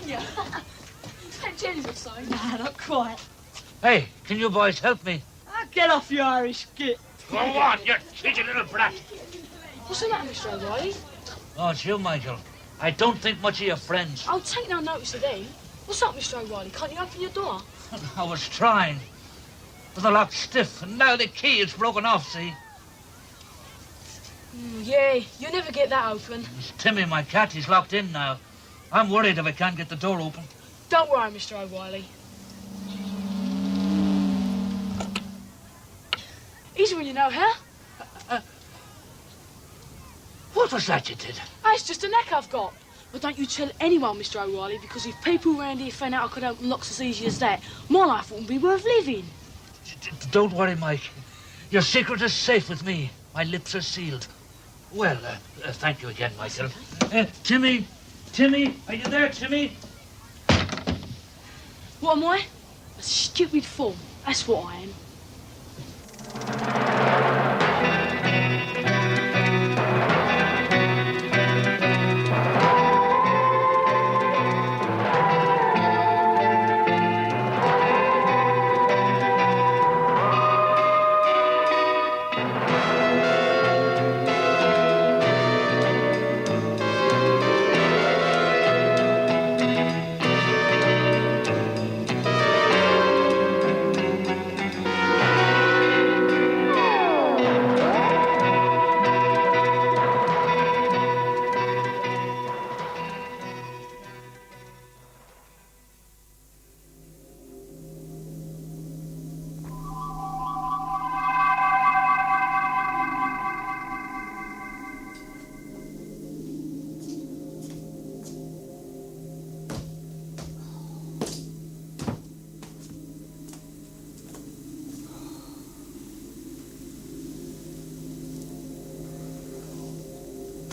didn't you? St. Jenny's or something? Nah, not quite. Hey, can you boys help me? Get off, you Irish git. Go on, you cheeky little brat. What's the matter, Mr. O'Reilly? Oh, it's you, Michael. I don't think much of your friends. I'll take no notice of them. What's up, Mr. O'Reilly? Can't you open your door? I was trying. But the lock's stiff, and now the key is broken off, see? Yeah, you never get that open. It's Timmy, my cat. He's locked in now. I'm worried if I can't get the door open. Don't worry, Mr. O'Reilly. Easy when you know how. What was that you did? Oh, it's just a neck I've got. But don't you tell anyone, Mr. O'Reilly, because if people around here found out I could open locks as easy as that, my life wouldn't be worth living. Don't worry, Mike. Your secret is safe with me. My lips are sealed. Well, thank you again, Michael. Timmy, are you there, Timmy? What am I? A stupid fool. That's what I am.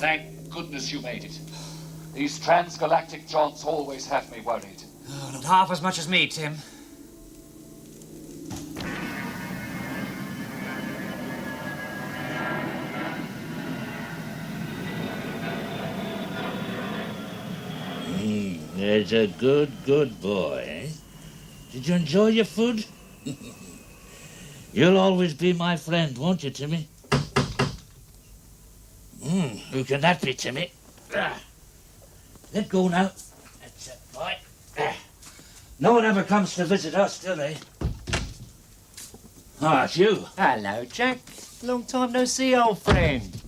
Thank goodness you made it. These transgalactic jaunts always have me worried. Oh, not half as much as me, Tim. There's a good boy, eh? Did you enjoy your food? You'll always be my friend, won't you, Timmy? Who can that be, Timmy? Let go now. That's it, boy. No one ever comes to visit us, do they? Ah, it's you. Hello, Jack. Long time no see, old friend.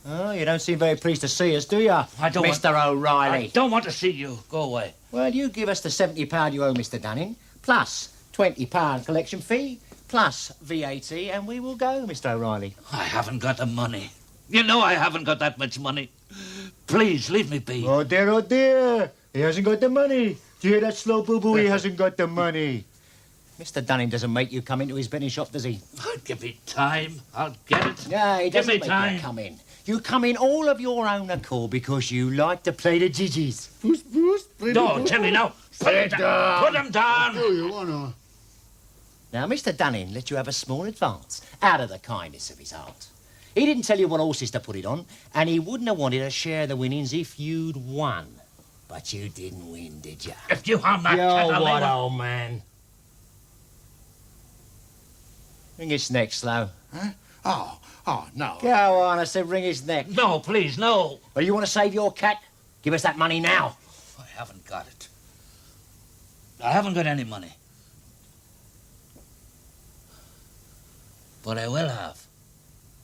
Oh, you don't seem very pleased to see us, do you, Mr. O'Reilly? I don't want to see you. Go away. Well, you give us the £70 you owe Mr. Dunning, plus £20 collection fee, plus VAT, and we will go, Mr. O'Reilly. I haven't got the money. You know I haven't got that much money. Please, leave me be. Oh, dear. He hasn't got the money. Do you hear that slow boo-boo? He hasn't got the money. Mr. Dunning doesn't make you come into his betting shop, does he? Give me time. I'll get it. Yeah, he doesn't Give me make time. you come in. You come in all of your own accord because you like to play the jidgies. No, Timmy, no. Put him down. Put him down. Do you want to? Now, Mr. Dunning let you have a small advance out of the kindness of his heart. He didn't tell you what horses to put it on, and he wouldn't have wanted to share the winnings if you'd won. But you didn't win, did you? If you harm that Yo, cat, what, old man? Ring his neck, Slow. Huh? Oh, no. Go on, I said ring his neck. No, please, no. Well, you want to save your cat? Give us that money now. I haven't got it. I haven't got any money. But I will have.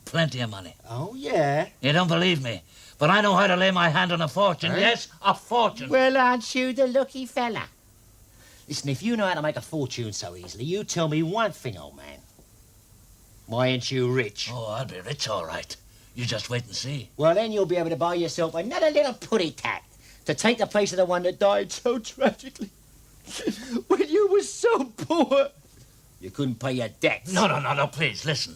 Plenty of money. Oh, yeah? You don't believe me, but I know how to lay my hand on a fortune. Eh? Yes, a fortune. Well, aren't you the lucky fella? Listen, if you know how to make a fortune so easily, you tell me one thing, old man. Why ain't you rich? Oh, I'll be rich, all right. You just wait and see. Well, then you'll be able to buy yourself another little putty-tat to take the place of the one that died so tragically when you were so poor you couldn't pay your debts. No, please, listen.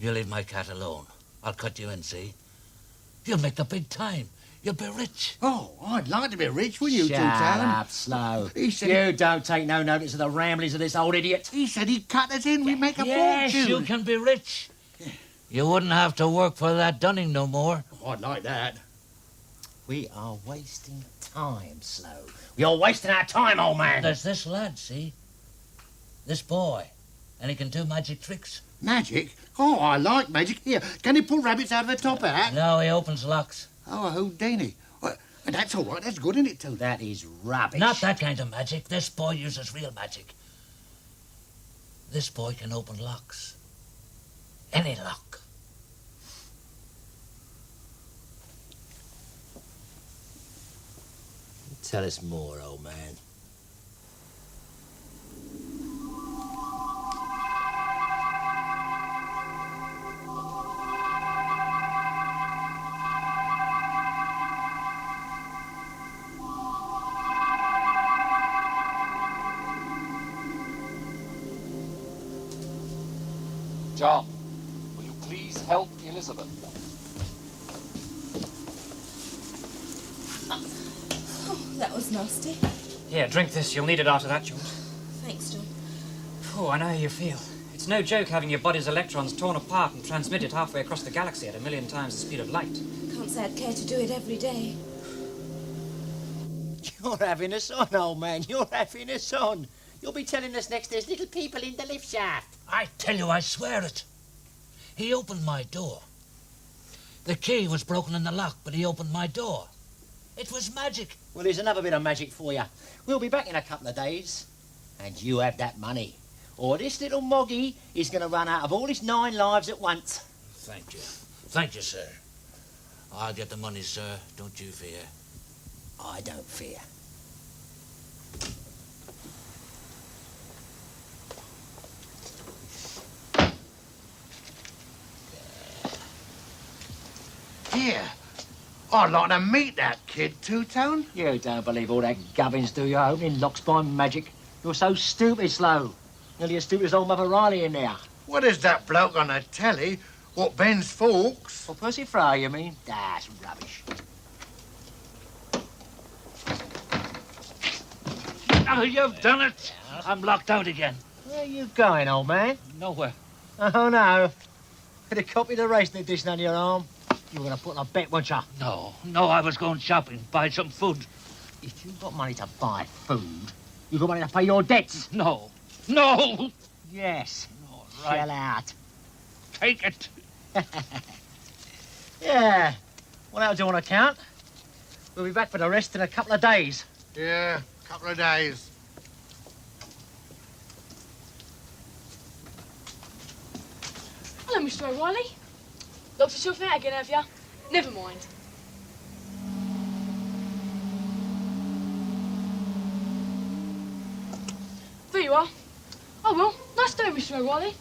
You leave my cat alone. I'll cut you in, see? You'll make the big time. You'll be rich. Oh, I'd like to be rich, will you, Shut two-town? up, Slow. He said You don't take no notice of the ramblings of this old idiot. He said he'd cut us in, we'd make a Yes, fortune. you can be rich. You wouldn't have to work for that Dunning no more. Oh, I'd like that. We are wasting time, Slow. We are wasting our time, old man. There's this lad, see? This boy. And he can do magic tricks. Magic? Oh, I like magic. Here, can he pull rabbits out of a top hat? No, he opens locks. Oh, a Houdini. Well, that's all right. That's good, isn't it, too? That is rubbish. Not that kind of magic. This boy uses real magic. This boy can open locks. Any lock. Tell us more, old man. John, will you please help Elizabeth? That was nasty. Here, drink this. You'll need it after that, George. Thanks, John. Oh, I know how you feel. It's no joke having your body's electrons torn apart and transmitted halfway across the galaxy at 1,000,000 times the speed of light. Can't say I'd care to do it every day. You're having us on, old man. You're having us on. You'll be telling us next there's little people in the lift shaft. I tell you, I swear it. He opened my door. The key was broken in the lock, but he opened my door. It was magic. Well, here's another bit of magic for you. We'll be back in a couple of days, and you have that money. Or this little moggy is going to run out of all his 9 lives at once. Thank you. Thank you, sir. I'll get the money, sir. Don't you fear. I don't fear. Here. I'd like to meet that kid, Two-Tone. You don't believe all that gubbins, do you? Opening locks by magic. You're so stupid, Slow. Nearly as stupid as old Mother Riley in there. What is that bloke on the telly? What bends forks? Well, Percy Fry, you mean? That's rubbish. Oh, you've done it. I'm locked out again. Where are you going, old man? Nowhere. Oh, no. Could have copied the racing edition on your arm. You were going to put on a bet, weren't you? No, I was going shopping, buy some food. If you've got money to buy food, you've got money to pay your debts. No. Yes. All right. Shell out. Take it. Yeah. Well, that'll do on account. We'll be back for the rest in a couple of days. Yeah, couple of days. Hello, Mr. O'Reilly. Locked yourself out again, have you? Never mind. There you are. Oh, well, nice day, Mr. O'Reilly.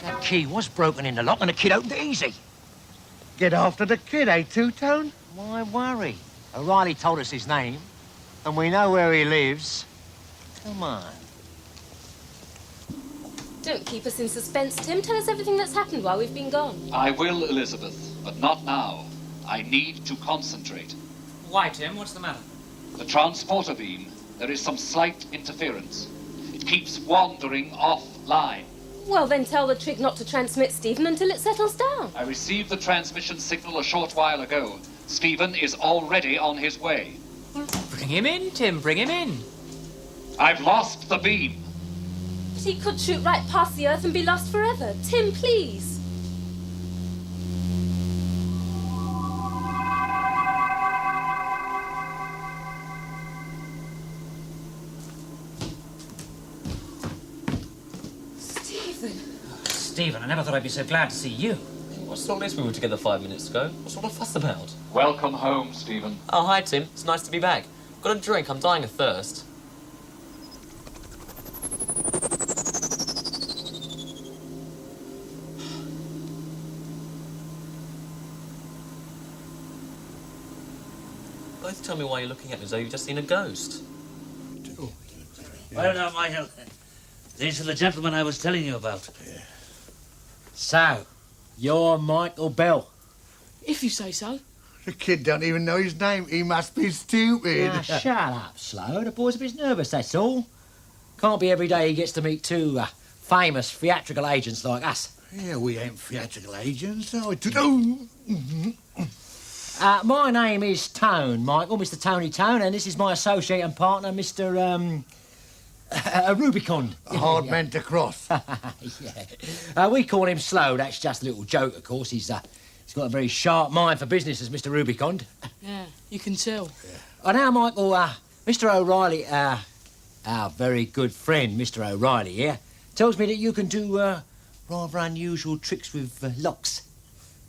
That key was broken in the lock and the kid opened it easy. Get after the kid, eh, Two-Tone? Why worry? O'Reilly told us his name, and we know where he lives. Come on. Don't keep us in suspense, Tim. Tell us everything that's happened while we've been gone. I will, Elizabeth, but not now. I need to concentrate. Why, Tim? What's the matter? The transporter beam, there is some slight interference. It keeps wandering offline. Well, then tell the trig not to transmit, Stephen, until it settles down. I received the transmission signal a short while ago. Stephen is already on his way. Bring him in, Tim. Bring him in. I've lost the beam. But he could shoot right past the Earth and be lost forever. Tim, please. Stephen, I never thought I'd be so glad to see you. What's all this? We were together 5 minutes ago. What's all the fuss about? Welcome home, Stephen. Oh, hi, Tim. It's nice to be back. Got a drink? I'm dying of thirst. Both tell me why you're looking at me as though you've just seen a ghost. Well, now, Michael, these are the gentlemen I was telling you about. So, you're Michael Bell. If you say so. The kid don't even know his name. He must be stupid. Now, shut up, Slow. The boy's a bit nervous, that's all. Can't be every day he gets to meet two famous theatrical agents like us. Yeah, we ain't theatrical agents, are we? My name is Tone, Michael, Mr. Tony Tone, and this is my associate and partner, Mr. Rubicon. A hard man to cross. Yeah. We call him Slow. That's just a little joke, of course. He's got a very sharp mind for business, as Mr. Rubicon. Yeah, you can tell. Now, Michael, Mr. O'Reilly, our very good friend, Mr. O'Reilly here, tells me that you can do rather unusual tricks with locks.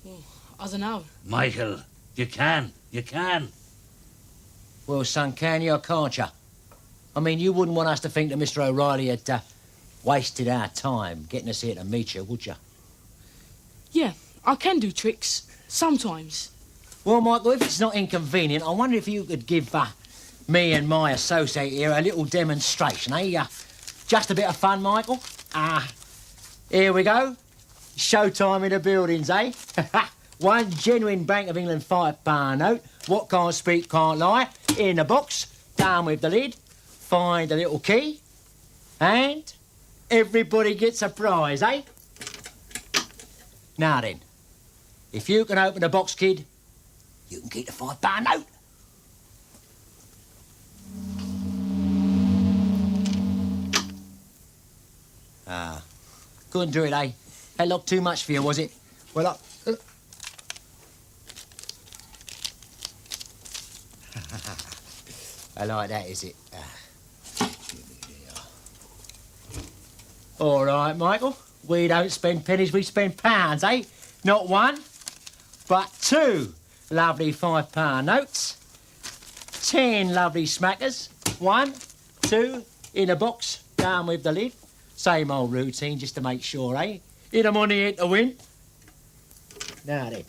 Well, I don't know. Michael, you can. Well, son, can you or can't you? I mean, you wouldn't want us to think that Mr. O'Reilly had wasted our time getting us here to meet you, would you? Yeah, I can do tricks. Sometimes. Well, Michael, if it's not inconvenient, I wonder if you could give me and my associate here a little demonstration, eh? Just a bit of fun, Michael. Here we go. Showtime in the buildings, eh? One genuine Bank of England £5 note. What can't speak, can't lie. In the box, down with the lid. Find a little key. And everybody gets a prize, eh? Now then, if you can open the box, kid, you can keep the £5 note. Couldn't do it, eh? That looked too much for you, was it? Well, I like that, is it? All right, Michael. We don't spend pennies, we spend pounds, eh? Not one, but two lovely £5 notes. 10 lovely smackers. 1, 2, in a box, down with the lid. Same old routine, just to make sure, eh? Hit 'em on the head to win. Now then.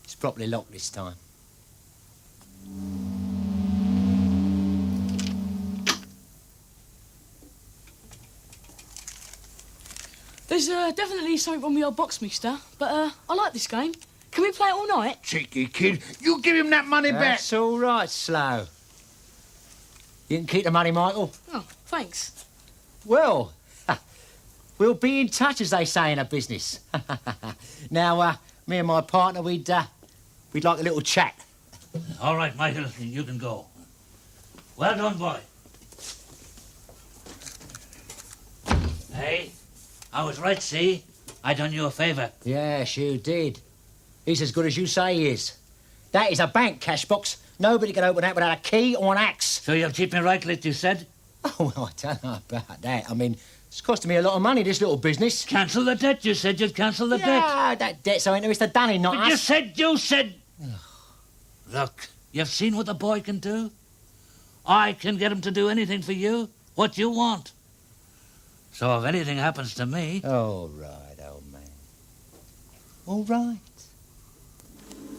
It's properly locked this time. There's definitely something wrong with your box, mister. But I like this game. Can we play it all night? Cheeky kid. You give him that money back. That's all right, Slow. You can keep the money, Michael. Oh, thanks. Well, we'll be in touch, as they say in a business. Now, me and my partner, we'd like a little chat. All right, Michael, you can go. Well done, boy. Hey, I was right, see? I done you a favour. Yes, you did. He's as good as you say he is. That is a bank cash box. Nobody can open that without a key or an axe. So you'll keep me right, like you said? Oh, well, I don't know about that. I mean, it's costing me a lot of money, this little business. Cancel the debt. You said you'd cancel the debt. Yeah, that debt's owing to Mr. Dunning, not But us. you said... Look, you've seen what the boy can do? I can get him to do anything for you, what you want. So if anything happens to me... All right, old man. All right.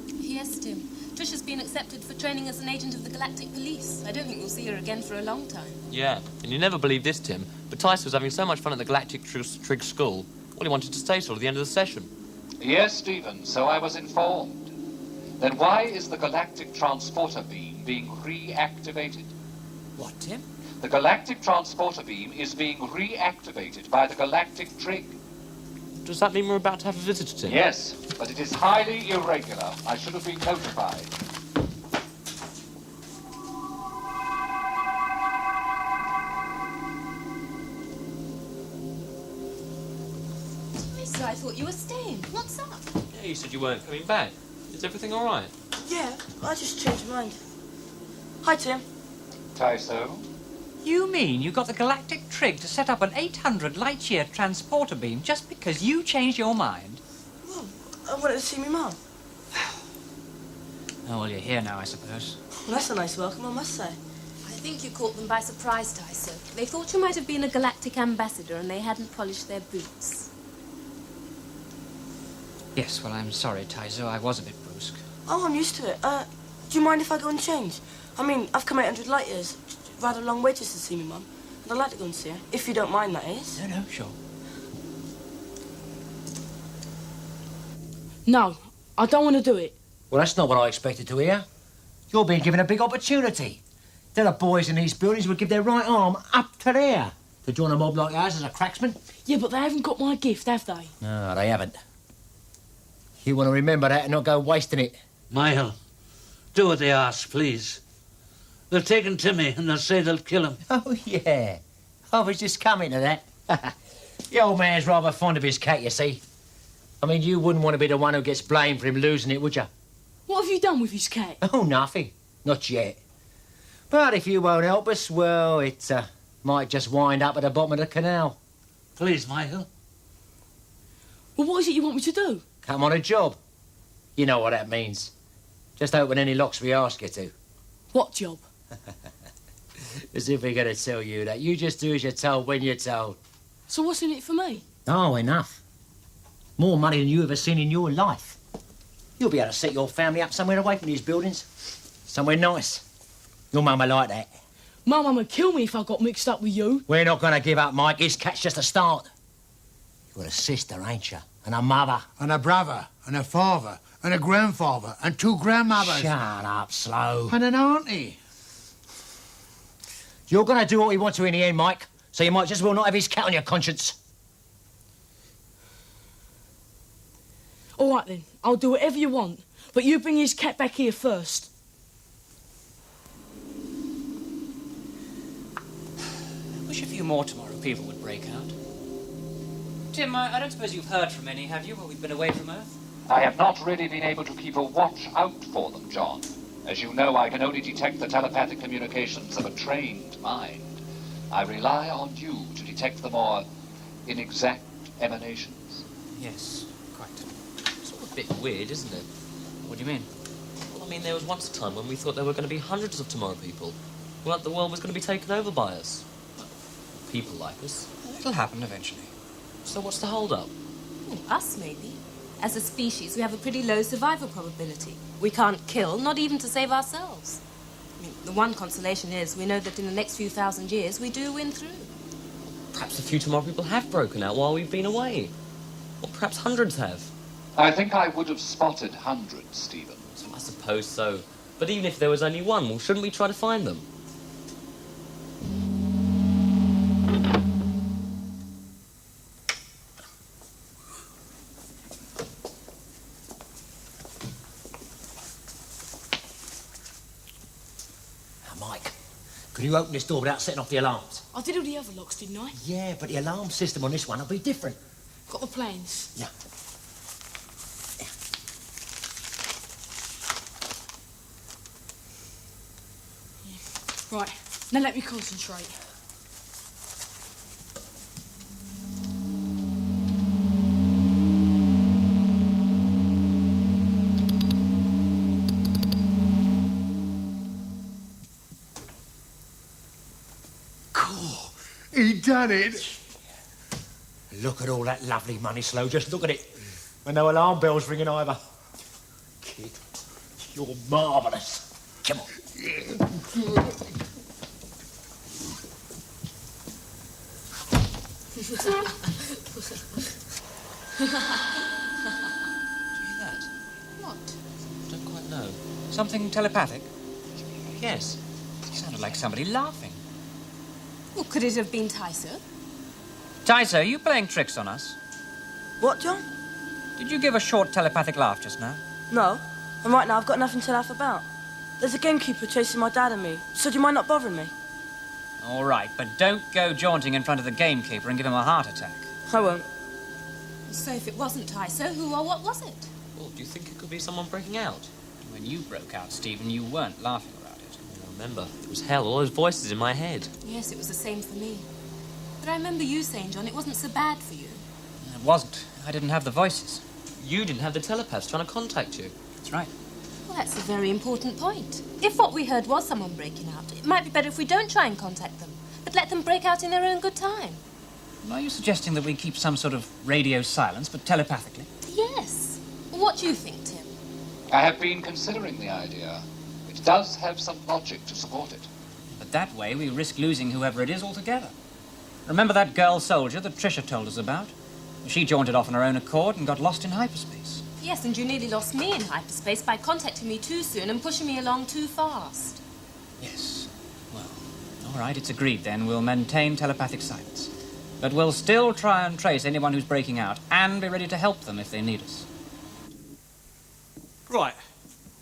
Yes, Tim. Trish has been accepted for training as an agent of the Galactic Police. I don't think we'll see her again for a long time. Yeah, and you never believe this, Tim, but Tice was having so much fun at the Galactic Trig School, well, he wanted to stay till the end of the session. Yes, Stephen, so I was informed. Then why is the galactic transporter beam being reactivated? What, Tim? The galactic transporter beam is being reactivated by the galactic trig. Does that mean we're about to have a visitor, Tim? Yes, but it is highly irregular. I should have been notified. So I thought you were staying. What's up? Yeah, you said you weren't coming back. Is everything all right? Yeah, I just changed my mind. Hi, Tim. Tyso? You mean you got the Galactic Trig to set up an 800 light-year transporter beam just because you changed your mind? Well, I wanted to see me mum. Oh, well, you're here now, I suppose. Well, that's a nice welcome, I must say. I think you caught them by surprise, Tyso. They thought you might have been a galactic ambassador and they hadn't polished their boots. Yes, well, I'm sorry, Tyso. I was a bit brusque. Oh, I'm used to it. Do you mind if I go and change? I mean, I've come 800 light years. Rather a long way just to see me mum. And I'd like to go and see her. If you don't mind, that is. No, sure. No, I don't want to do it. Well, that's not what I expected to hear. You're being given a big opportunity. There are boys in these buildings who would give their right arm up to there to join a mob like ours as a cracksman. Yeah, but they haven't got my gift, have they? No, they haven't. You want to remember that and not go wasting it. Michael, do what they ask, please. They've taken Timmy and they'll say they'll kill him. Oh, yeah. I was just coming to that. The old man's rather fond of his cat, you see. I mean, you wouldn't want to be the one who gets blamed for him losing it, would you? What have you done with his cat? Oh, nothing. Not yet. But if you won't help us, well, it might just wind up at the bottom of the canal. Please, Michael. Well, what is it you want me to do? Come on a job. You know what that means. Just open any locks we ask you to. What job? As if we're going to tell you that. You just do as you're told when you're told. So what's in it for me? Oh, enough. More money than you ever seen in your life. You'll be able to set your family up somewhere away from these buildings. Somewhere nice. Your mama like that. My mum would kill me if I got mixed up with you. We're not going to give up, Mike. His cat's just a start. You've got a sister, ain't you? And a mother. And a brother, and a father, and a grandfather, and 2 grandmothers. Shut up, Slow. And an auntie. You're going to do what we want to in the end, Mike, so you might just well not have his cat on your conscience. All right, then. I'll do whatever you want. But you bring his cat back here first. I wish a few more tomorrow people would break out. Tim, I don't suppose you've heard from any, have you, while we've been away from Earth? I have not really been able to keep a watch out for them, John. As you know, I can only detect the telepathic communications of a trained mind. I rely on you to detect the more inexact emanations. Yes, quite. It's all a bit weird, isn't it? What do you mean? Well, I mean, there was once a time when we thought there were going to be hundreds of tomorrow people. Well, the world was going to be taken over by us. People like us. It'll happen eventually. So what's the hold-up? Us, maybe. As a species, we have a pretty low survival probability. We can't kill, not even to save ourselves. I mean, the one consolation is we know that in the next few thousand years, we do win through. Perhaps a few tomorrow people have broken out while we've been away. Or perhaps hundreds have. I think I would have spotted hundreds, Stevens. I suppose so. But even if there was only one, well, shouldn't we try to find them? Can you open this door without setting off the alarms? I did all the other locks, didn't I? Yeah, but the alarm system on this one will be different. Got the plans? Yeah. Right, now let me concentrate. He done it. Look at all that lovely money, Slow. Just look at it. And no alarm bells ringing either. Kid, you're marvellous. Come on. Did you hear that? What? I don't quite know. Something telepathic? Yes. It sounded like somebody laughing. Well, could it have been Tyso? Tyso, are you playing tricks on us? What, John? Did you give a short telepathic laugh just now? No. And right now I've got nothing to laugh about. There's a gamekeeper chasing my dad and me. So do you mind not bothering me? All right, but don't go jaunting in front of the gamekeeper and give him a heart attack. I won't. So if it wasn't Tyso, who or what was it? Well, do you think it could be someone breaking out? When you broke out, Stephen, you weren't laughing about it. I remember. It was hell, all those voices in my head. Yes, it was the same for me. But I remember you saying, John, it wasn't so bad for you. It wasn't. I didn't have the voices. You didn't have the telepaths trying to contact you. That's right. Well, that's a very important point. If what we heard was someone breaking out, it might be better if we don't try and contact them, but let them break out in their own good time. Are you suggesting that we keep some sort of radio silence, but telepathically? Yes. What do you think, Tim? I have been considering the idea. It does have some logic to support it. But that way we risk losing whoever it is altogether. Remember that girl soldier that Tricia told us about? She jaunted off on her own accord and got lost in hyperspace. Yes, and you nearly lost me in hyperspace by contacting me too soon and pushing me along too fast. Yes. Well, all right, it's agreed then. We'll maintain telepathic silence. But we'll still try and trace anyone who's breaking out and be ready to help them if they need us. Right.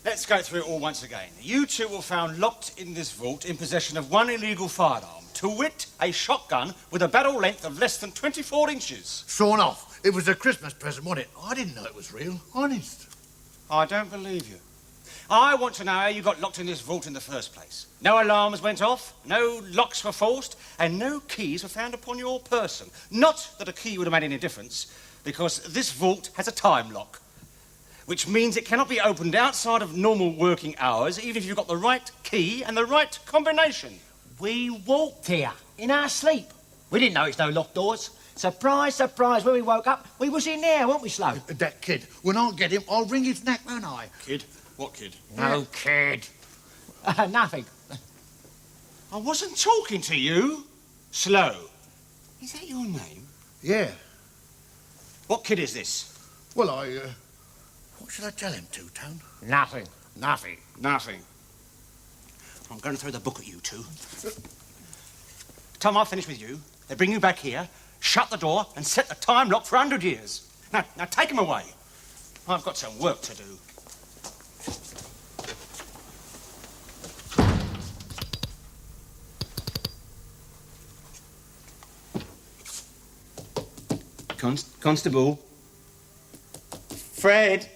Let's go through it all once again. You two were found locked in this vault in possession of one illegal firearm, to wit, a shotgun with a barrel length of less than 24 inches. Sawn off. It was a Christmas present, wasn't it? I didn't know it was real. Honest. I don't believe you. I want to know how you got locked in this vault in the first place. No alarms went off, no locks were forced, and no keys were found upon your person. Not that a key would have made any difference, because this vault has a time lock, which means it cannot be opened outside of normal working hours, even if you've got the right key and the right combination. We walked here in our sleep. We didn't know it's no locked doors. Surprise, surprise, when we woke up, we was in there, weren't we, Slow? That kid. When I get him, I'll wring his neck, won't I? Kid? What kid? No kid. Nothing. I wasn't talking to you. Slow. Is that your name? Yeah. What kid is this? Well, what should I tell him, Two-Tone? Nothing. Nothing. Nothing. I'm going to throw the book at you two. Tom, I've finished with you. They bring you back here, shut the door, and set the time lock for 100 years. Now take him away. I've got some work to do. Constable. Fred.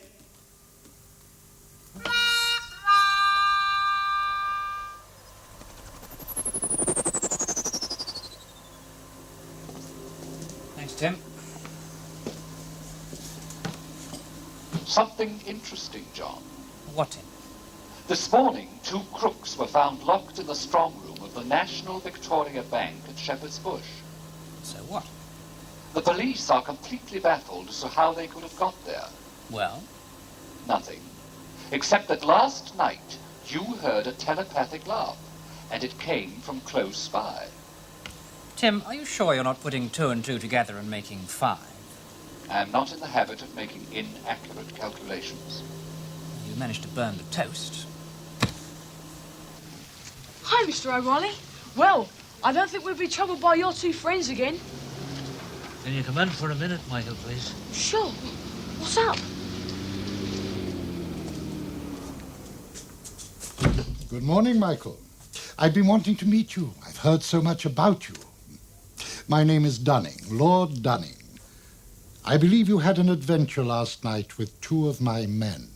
Thanks, Tim. Something interesting, John. What, Tim? This morning, 2 crooks were found locked in the strong room of the National Victoria Bank at Shepherd's Bush. So what? The police are completely baffled as to how they could have got there. Well? Nothing. Except that last night, you heard a telepathic laugh, and it came from close by. Tim, are you sure you're not putting 2 and 2 together and making 5? I'm not in the habit of making inaccurate calculations. You managed to burn the toast. Hi, Mr. O'Reilly. Well, I don't think we'll be troubled by your 2 friends again. Can you come in for a minute, Michael, please? Sure. What's up? Good morning, Michael. I've been wanting to meet you. I've heard so much about you. My name is Dunning, Lord Dunning. I believe you had an adventure last night with 2 of my men.